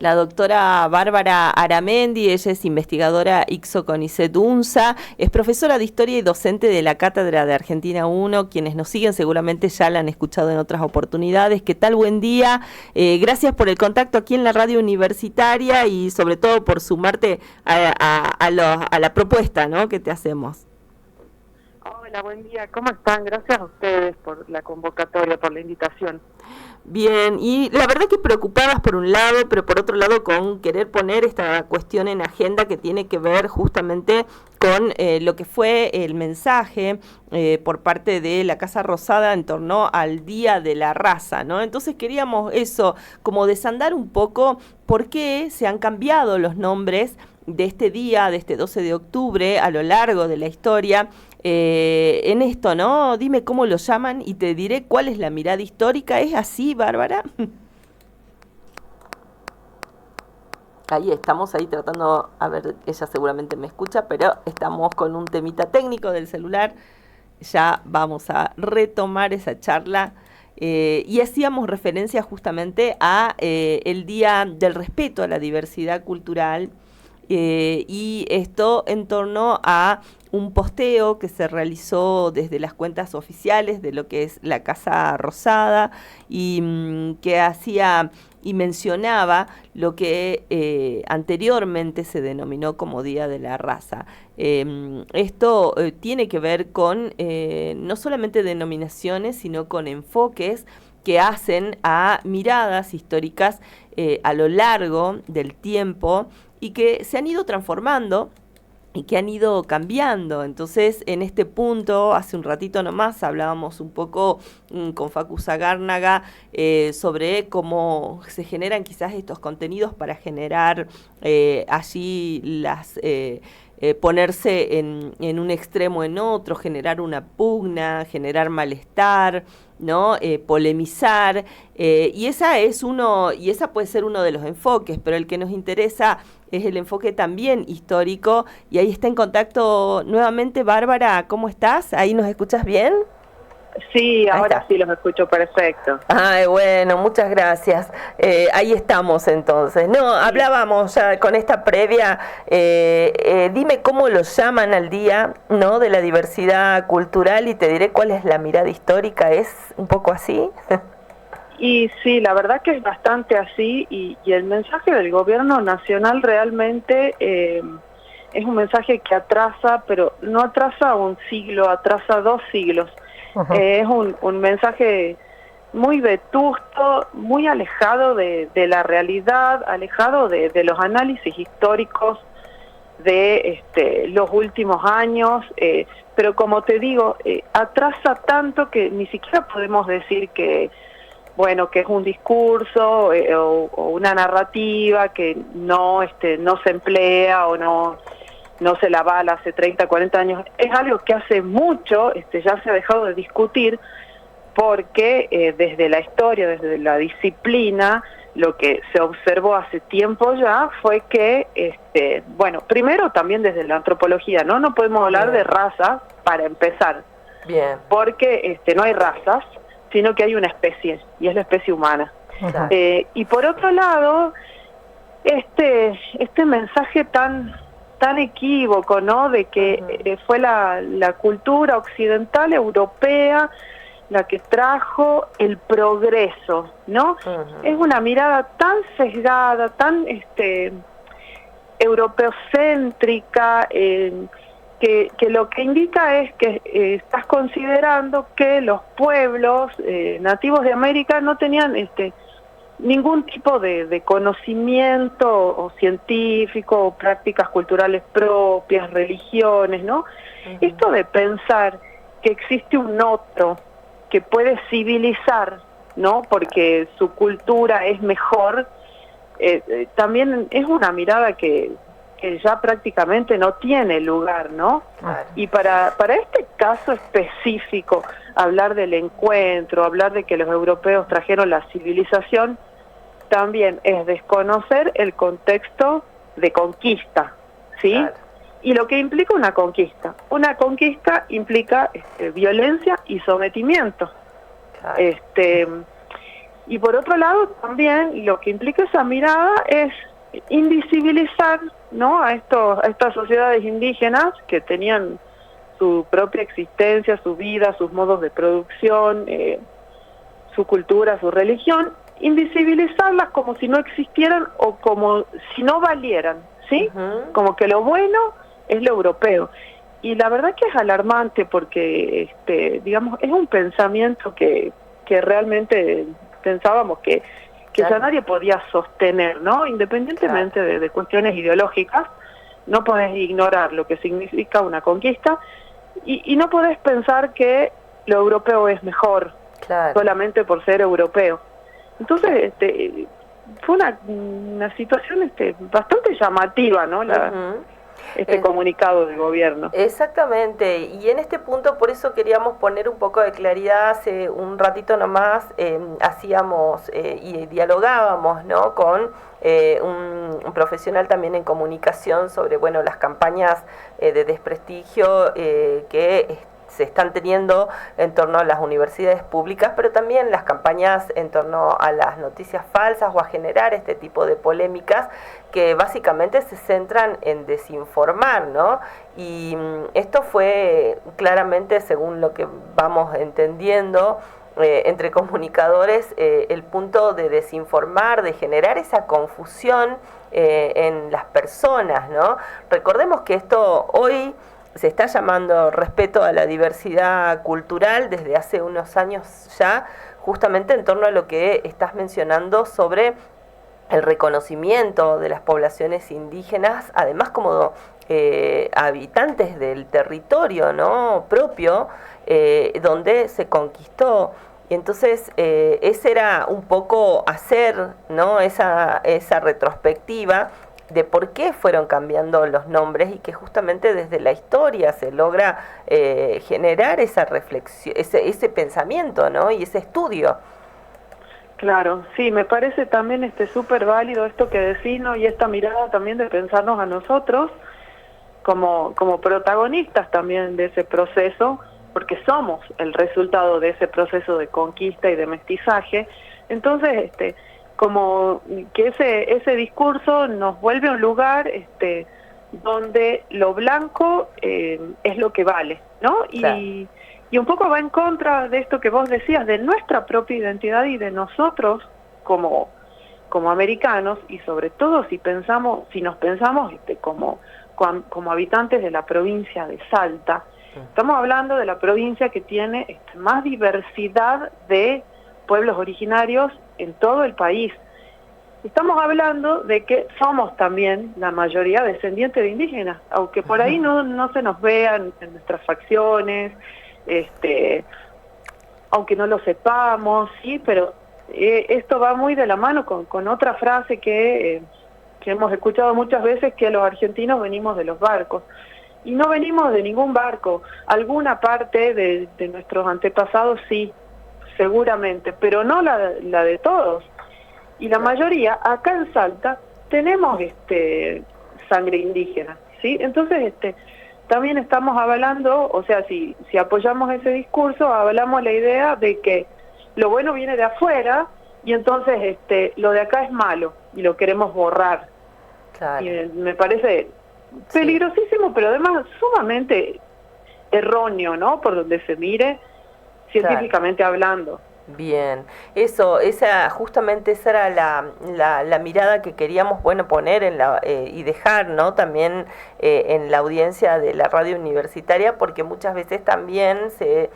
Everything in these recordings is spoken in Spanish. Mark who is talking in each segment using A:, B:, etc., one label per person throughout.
A: La doctora Bárbara Aramendi, ella es investigadora ICSO CONICET UNSA, es profesora de Historia y docente de la Cátedra de Argentina 1. Quienes nos siguen seguramente ya la han escuchado en otras oportunidades. ¿Qué tal? Buen día. Gracias por el contacto aquí en la radio universitaria y sobre todo por sumarte a la propuesta, ¿no?, que te hacemos.
B: Hola, buen día. ¿Cómo están? Gracias a ustedes por la convocatoria, por la invitación.
A: Bien, y la verdad que preocupadas por un lado, pero por otro lado con querer poner esta cuestión en agenda que tiene que ver justamente con lo que fue el mensaje por parte de la Casa Rosada en torno al Día de la Raza, ¿no? Entonces queríamos eso, como desandar un poco por qué se han cambiado los nombres de este día, de este 12 de octubre, a lo largo de la historia. En esto, ¿no? Dime cómo lo llaman y te diré cuál es la mirada histórica. ¿Es así, Bárbara? Ahí estamos, ahí tratando, a ver, ella seguramente me escucha, pero estamos con un temita técnico del celular. Ya vamos a retomar esa charla. Y hacíamos referencia justamente a el Día del Respeto a la Diversidad Cultural, y esto en torno a un posteo que se realizó desde las cuentas oficiales de lo que es la Casa Rosada y que hacía y mencionaba lo que anteriormente se denominó como Día de la Raza. Esto tiene que ver con no solamente denominaciones, sino con enfoques que hacen a miradas históricas a lo largo del tiempo y que se han ido transformando y que han ido cambiando. Entonces, en este punto, hace un ratito nomás hablábamos un poco con Facu Zagárnaga sobre cómo se generan quizás estos contenidos para generar allí las... ponerse en un extremo en otro, generar una pugna, generar malestar, ¿no? Polemizar, y esa puede ser uno de los enfoques, pero el que nos interesa es el enfoque también histórico, y ahí está en contacto nuevamente Bárbara. ¿Cómo estás? ¿Ahí nos escuchas bien?
B: Sí, ahora sí los escucho perfecto.
A: Ay, bueno, muchas gracias. Ahí estamos entonces. No, sí. Hablábamos ya con esta previa. Dime cómo lo llaman al día, ¿no?, de la diversidad cultural y te diré cuál es la mirada histórica. ¿Es un poco así?
B: Y sí, la verdad que es bastante así y el mensaje del gobierno nacional realmente es un mensaje que atrasa, pero no atrasa un siglo, atrasa 2 siglos. Es un mensaje muy vetusto, muy alejado de la realidad, alejado de los análisis históricos de los últimos años, pero como te digo, atrasa tanto que ni siquiera podemos decir que, bueno, que es un discurso o una narrativa que no se emplea o no se la avala hace 30, 40 años. Es algo que hace mucho ya se ha dejado de discutir porque desde la historia, desde la disciplina, lo que se observó hace tiempo ya fue que, bueno, primero también desde la antropología, no podemos hablar de razas para empezar.
A: Bien.
B: Porque no hay razas, sino que hay una especie, y es la especie humana. Y por otro lado, este mensaje tan equívoco, ¿no?, de que fue la cultura occidental europea la que trajo el progreso, ¿no? Es una mirada tan sesgada, tan europeocéntrica, que lo que indica es que estás considerando que los pueblos nativos de América no tenían ningún tipo de conocimiento o científico o prácticas culturales propias, religiones, ¿no? Esto de pensar que existe un otro que puede civilizar, ¿no?, porque su cultura es mejor, también es una mirada que ya prácticamente no tiene lugar, ¿no? Y para este caso específico, hablar del encuentro, hablar de que los europeos trajeron la civilización, también es desconocer el contexto de conquista, ¿sí? Claro. Y lo que implica una conquista. Una conquista implica violencia y sometimiento. Claro. Y por otro lado, también lo que implica esa mirada es invisibilizar, ¿no?, a estas sociedades indígenas que tenían su propia existencia, su vida, sus modos de producción, su cultura, su religión, invisibilizarlas como si no existieran o como si no valieran, ¿sí? Como que lo bueno es lo europeo. Y la verdad que es alarmante porque, digamos, es un pensamiento que realmente pensábamos que ya nadie podía sostener, ¿no? Independientemente de cuestiones ideológicas, no podés ignorar lo que significa una conquista y no podés pensar que lo europeo es mejor solamente por ser europeo. Entonces, fue una situación bastante llamativa, ¿no? Comunicado del gobierno.
A: Exactamente, y en este punto por eso queríamos poner un poco de claridad. Hace un ratito nomás hacíamos y dialogábamos, ¿no?, con un profesional también en comunicación sobre, bueno, las campañas de desprestigio que se están teniendo en torno a las universidades públicas, pero también las campañas en torno a las noticias falsas o a generar este tipo de polémicas que básicamente se centran en desinformar, ¿no? Y esto fue claramente, según lo que vamos entendiendo, entre comunicadores, el punto de desinformar, de generar esa confusión en las personas, ¿no? Recordemos que esto hoy se está llamando respeto a la diversidad cultural desde hace unos años ya, justamente en torno a lo que estás mencionando sobre el reconocimiento de las poblaciones indígenas, además como habitantes del territorio, ¿no?, propio, donde se conquistó. Y entonces ese era un poco hacer, ¿no?, esa retrospectiva de por qué fueron cambiando los nombres y que justamente desde la historia se logra generar esa reflexión, ese pensamiento, ¿no?, y ese estudio.
B: Claro, sí, me parece también súper válido esto que decís, ¿no?, y esta mirada también de pensarnos a nosotros como protagonistas también de ese proceso, porque somos el resultado de ese proceso de conquista y de mestizaje. Entonces, como que ese discurso nos vuelve un lugar donde lo blanco es lo que vale, ¿no? Claro. Y un poco va en contra de esto que vos decías, de nuestra propia identidad y de nosotros como americanos, y sobre todo si nos pensamos como habitantes de la provincia de Salta. Estamos hablando de la provincia que tiene más diversidad de pueblos originarios en todo el país. Estamos hablando de que somos también la mayoría descendientes de indígenas, aunque por ahí no se nos vean en nuestras facciones, aunque no lo sepamos, sí, pero esto va muy de la mano con otra frase que hemos escuchado muchas veces, que los argentinos venimos de los barcos. Y no venimos de ningún barco. Alguna parte de nuestros antepasados sí, seguramente, pero no la de todos. Y la mayoría, acá en Salta, tenemos sangre indígena, ¿sí? Entonces, también estamos avalando, o sea, si apoyamos ese discurso, avalamos la idea de que lo bueno viene de afuera y entonces lo de acá es malo y lo queremos borrar. Claro. Y me parece peligrosísimo, pero además sumamente erróneo, ¿no?, por donde se mire, científicamente hablando.
A: Bien, justamente esa era la mirada que queríamos, bueno, poner y dejar, ¿no?, también en la audiencia de la radio universitaria, porque muchas veces también se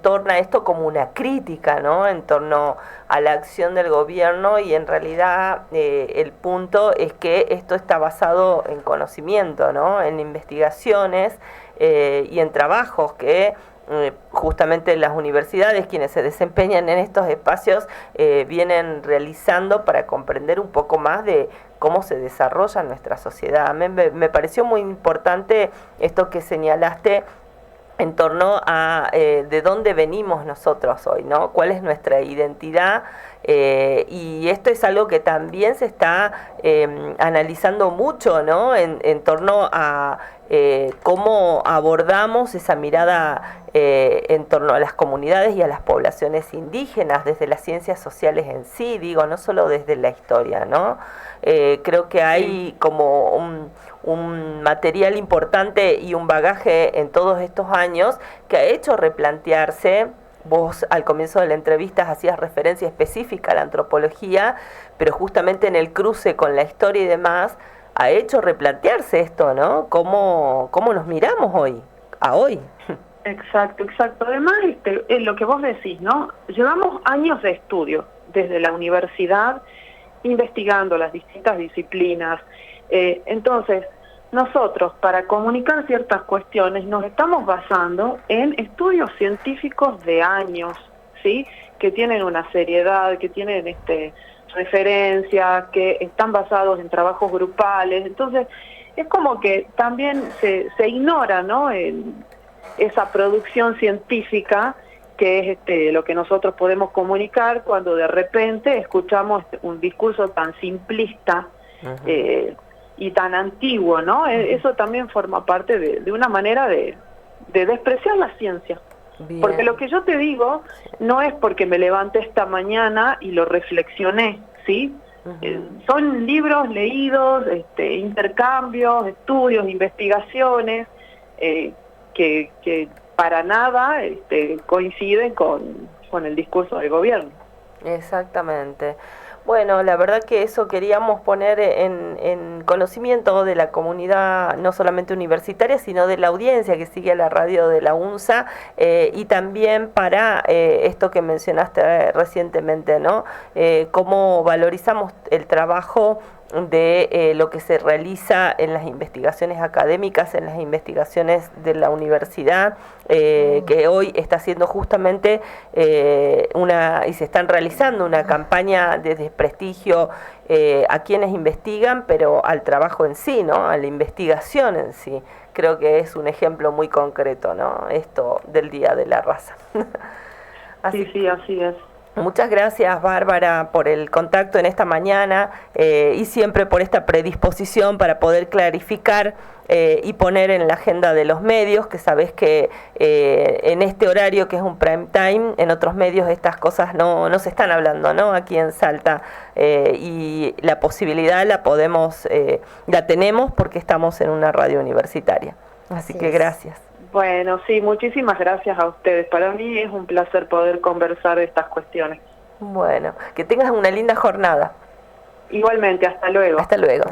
A: torna esto como una crítica, ¿no?, en torno a la acción del gobierno, y en realidad el punto es que esto está basado en conocimiento, ¿no?, en investigaciones y en trabajos que justamente las universidades, quienes se desempeñan en estos espacios, vienen realizando para comprender un poco más de cómo se desarrolla nuestra sociedad. Me pareció muy importante esto que señalaste en torno a de dónde venimos nosotros hoy, ¿no? Cuál es nuestra identidad, Y esto es algo que también se está analizando mucho, ¿no? En torno a cómo abordamos esa mirada en torno a las comunidades y a las poblaciones indígenas desde las ciencias sociales en sí, digo, no solo desde la historia, ¿no? Creo que hay como un material importante y un bagaje en todos estos años que ha hecho replantearse. Vos al comienzo de la entrevista hacías referencia específica a la antropología, pero justamente en el cruce con la historia y demás ha hecho replantearse esto, ¿no? ¿Cómo nos miramos hoy, a hoy?
B: Exacto, exacto. Además, lo que vos decís, ¿no? Llevamos años de estudio desde la universidad investigando las distintas disciplinas. Entonces, nosotros para comunicar ciertas cuestiones nos estamos basando en estudios científicos de años, ¿sí? Que tienen una seriedad, que tienen referencias, que están basados en trabajos grupales. Entonces, es como que también se ignora, ¿no? Esa producción científica que es lo que nosotros podemos comunicar cuando de repente escuchamos un discurso tan simplista y tan antiguo, ¿no? Eso también forma parte de una manera de despreciar la ciencia. Bien. Porque lo que yo te digo no es porque me levanté esta mañana y lo reflexioné, ¿sí? Son libros leídos, intercambios, estudios, investigaciones, que para nada coinciden con el discurso del gobierno.
A: Exactamente. Bueno, la verdad que eso queríamos poner en conocimiento de la comunidad, no solamente universitaria, sino de la audiencia que sigue a la radio de la UNSA, y también para esto que mencionaste recientemente, ¿no? Cómo valorizamos el trabajo de lo que se realiza en las investigaciones académicas, en las investigaciones de la universidad, que hoy está haciendo justamente y se están realizando una campaña de desprestigio a quienes investigan, pero al trabajo en sí, ¿no? A la investigación en sí. Creo que es un ejemplo muy concreto, ¿no? Esto del Día de la Raza.
B: Sí, así es.
A: Muchas gracias, Bárbara, por el contacto en esta mañana y siempre por esta predisposición para poder clarificar y poner en la agenda de los medios, que sabés que en este horario que es un prime time, en otros medios estas cosas no se están hablando, ¿no? Aquí en Salta, y la posibilidad la tenemos porque estamos en una radio universitaria. Así que gracias.
B: Bueno, sí, muchísimas gracias a ustedes. Para mí es un placer poder conversar de estas cuestiones.
A: Bueno, que tengas una linda jornada.
B: Igualmente, hasta luego.
A: Hasta luego.